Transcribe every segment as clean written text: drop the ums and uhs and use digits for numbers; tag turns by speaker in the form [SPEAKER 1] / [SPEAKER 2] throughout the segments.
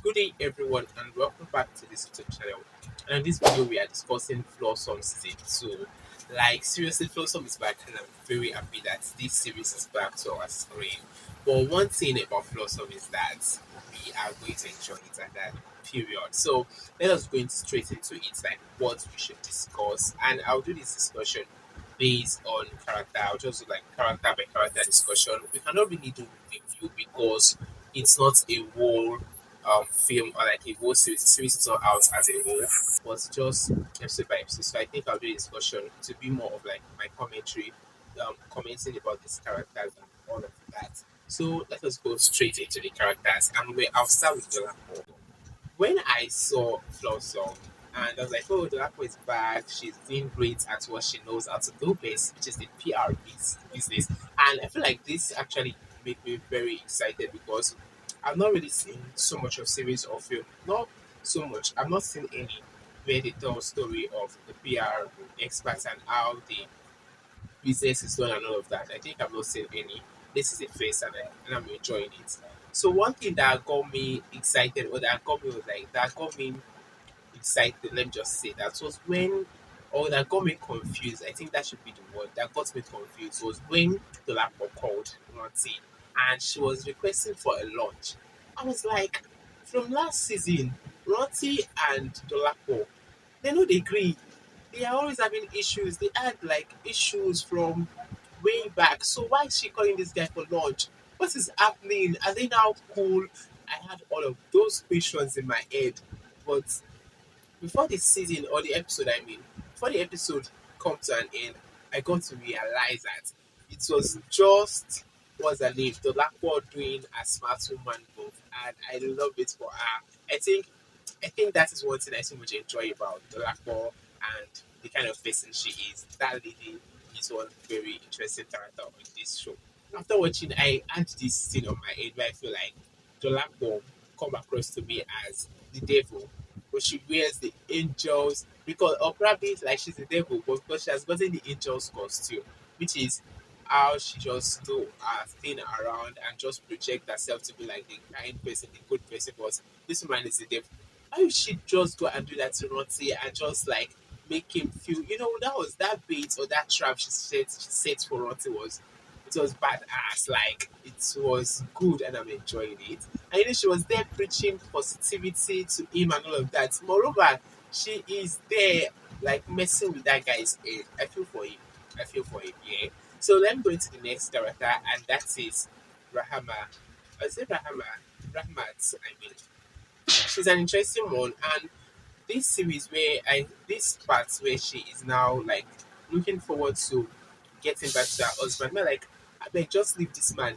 [SPEAKER 1] Good day, everyone, and welcome back to this YouTube channel. And in this video, we are discussing Flawsome season 2. Like, seriously, Flawsome is back, and I'm very happy that this series is back to our screen. But one thing about Flawsome is that we are going to enjoy it at that period. So, let us go straight into it, like what we should discuss. And I'll do this discussion based on character. I'll just do like character by character discussion. We cannot really do review because it's not a whole film or like a whole series. The series is not out as a whole, but just episode by episode. So I think I'll do a discussion to be more of like my commentary, commenting about these characters and all of that. So let us go straight into the characters, and I'll start with Dolapo. When I saw Flawsome, and I was like, oh, Dolapo is back. She's doing great at what she knows how to do best, which is the PR business. And I feel like this actually made me very excited because I've not really seen so much of series or film. Not so much. I've not seen any where they tell story of the PR experts and how the business is done and all of that. I think I've not seen any. This is a face and I'm enjoying it. So one thing that got me excited or that got me excited, let me just say that was when or that got me confused. I think that should be the word that got me confused was when Dolapo called Ranti and she was requesting for a lunch. I was like, from last season, Ranti and Dolapo, they know they agree. They are always having issues. They had like issues from way back. So why is she calling this guy for lunch? What is happening? Are they now cool? I had all of those questions in my head. But before the season or the episode, I mean, before the episode come to an end, I got to realize that it was just what's her name, Dolapo doing a smart woman move, and I love it for her. I think that is one thing I so much enjoy about Dolapo and the kind of person she is. That lady is one very interesting character on this show. After watching, I had this scene on my head where I feel like Dolapo come across to me as the devil, but she wears the angels because, or probably like she's the devil, but because she has gotten the angels costume, which is how she just do her thing around and just project herself to be like the kind person, the good person. But this woman is the devil. Why would she just go and do that to Ranti and just like make him feel, that was that bait or that trap she set for Ranti was it was badass. Like it was good and I'm enjoying it. And she was there preaching positivity to him and all of that. Moreover, she is there like messing with that guy's head. I feel for him. I feel for him, yeah. So let me go into the next character and that is Rahama. I say Rahama. Ramat, I mean. She's an interesting one, and this series where this part where she is now like looking forward to getting back to her husband. Man, like, I beg, just leave this man.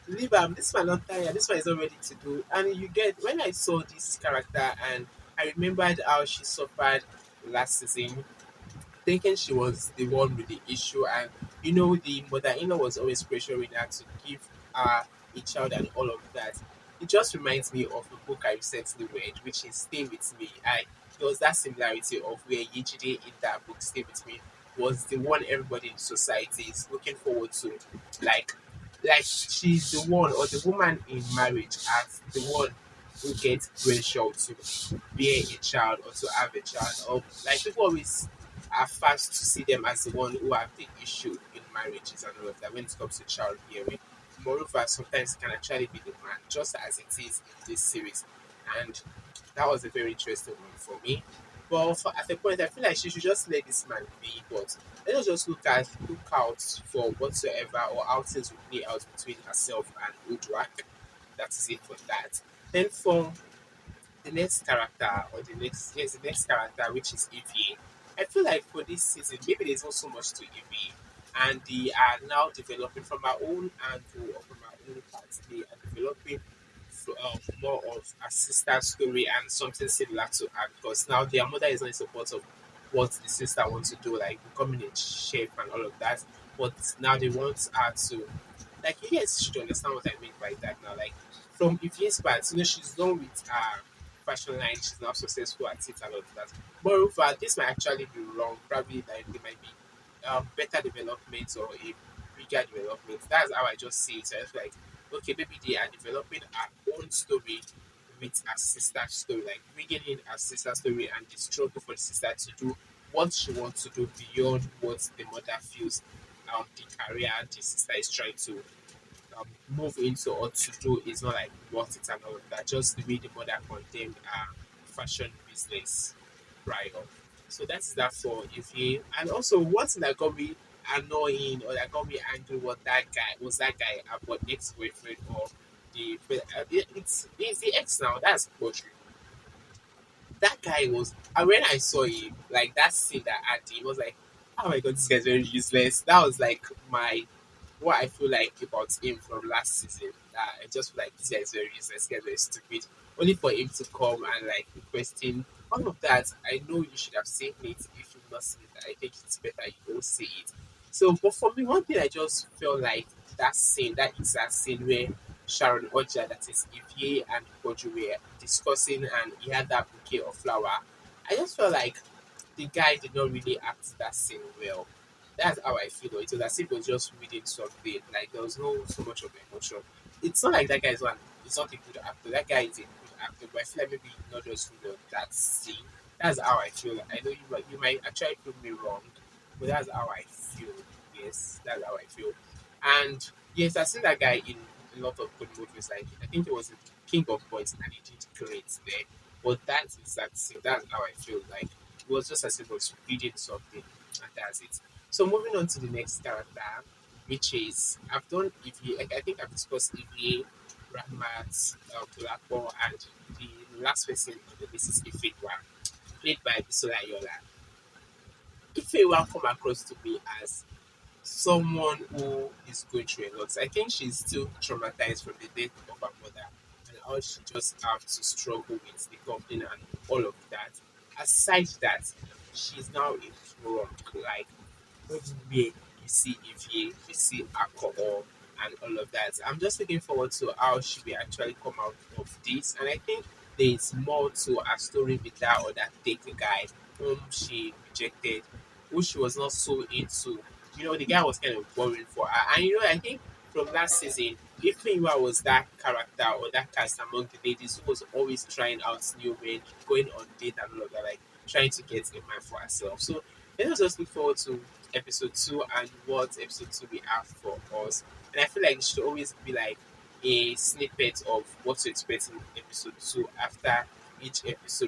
[SPEAKER 1] Leave him. This man not tired. This man is not ready to do. And you get when I saw this character and I remembered how she suffered last season, thinking she was the one with the issue, and the mother-in-law was always pressuring her to give her a child and all of that. It just reminds me of a book I recently read, which is Stay With Me. There was that similarity of where Yejide in that book, Stay With Me, was the one everybody in society is looking forward to. Like, like she's the one or the woman in marriage as the one who gets pressure to bear a child or to have a child. Or like people always are fast to see them as the one who have the issue in marriages and all of that when it comes to child bearing. Moreover, sometimes it can actually be the man, just as it is in this series. And that was a very interesting one for me. But at a point, I feel like she should just let this man be. But let us just look out for whatsoever or how things will play out between herself and Udrak. That is it for that. Then for the next character or the next character, which is Ivie. I feel like for this season maybe there's not so much to Ivie, and they are now developing from our own angle or from our own part. They are developing more of a sister story and something similar to her because now their mother is not in support of what the sister wants to do, like becoming a chef and all of that. But now they want her to, like, yes, she should understand what I mean by that now. Like, from Ife's part, she's done with her fashion line, she's now successful at it and all of that. Moreover, this might actually be wrong. Probably, like, there might be better development or a bigger development. That's how I just see it. So I feel like, okay, maybe they are developing our own story with her sister's story, like bringing in her sister's story and the struggle for the sister to do what she wants to do beyond what the mother feels the career the sister is trying to move into or to do is not like worth it and all of that. Just the way the mother condemned fashion business prior. So that's that for Ify. And also one thing that got me annoying or that got me angry was that guy about ex boyfriend or it's the ex now. That's poetry. That guy was and when I saw him, like that scene that I did was like, oh my god, this guy's very useless. That was like my what I feel like about him from last season. I just feel like this guy is very useless, this guy is very stupid. Only for him to come and like requesting all of that. I know you should have seen it. If you've not seen it, I think it's better you don't see it. So, but for me, one thing I just felt like that scene, that is that scene where Sharon Ooja, that is Ivie and Koju were discussing, and he had that bouquet of flower. I just felt like the guy did not really act that scene well. That's how I feel. Though. It was as if he was just reading something. Like there was no so much of emotion. It's not like that guy is one. It's not a good actor. That guy is a good actor, but I feel like maybe he not just read on that scene. That's how I feel. I know you might actually prove me wrong, but that's how I feel. Yes, that's how I feel. And yes, I've seen that guy in a lot of good movies. Like I think it was in King of Boys, and he did great there. But that's exact scene. That's how I feel. Like it was just as if it was reading something, and that's it. So moving on to the next character, which is I've done Ivie. I think I've discussed Ivie, Ramat, Dolapo, and the last person on the list is Ifeyinwa, played by Bisola Aiyeola. Ifeyinwa come across to me as someone who is going through a lot. I think she's still traumatized from the death of her mother and how she just have to struggle with the company and all of that. Aside that, she's now in drunk. Like everywhere you see Ivie, you see alcohol and all of that. I'm just looking forward to how she will actually come out of this. And I think there's more to her story with that or that dating guy whom she rejected, who she was not so into. The guy was kind of boring for her. And I think from last season, Ifeyinwa was that character or that cast among the ladies who was always trying out new men, going on date and all of that, like trying to get a man for herself. So let us just look forward to episode 2 and what episode 2 we have for us. And I feel like it should always be like a snippet of what to expect in episode 2 after each episode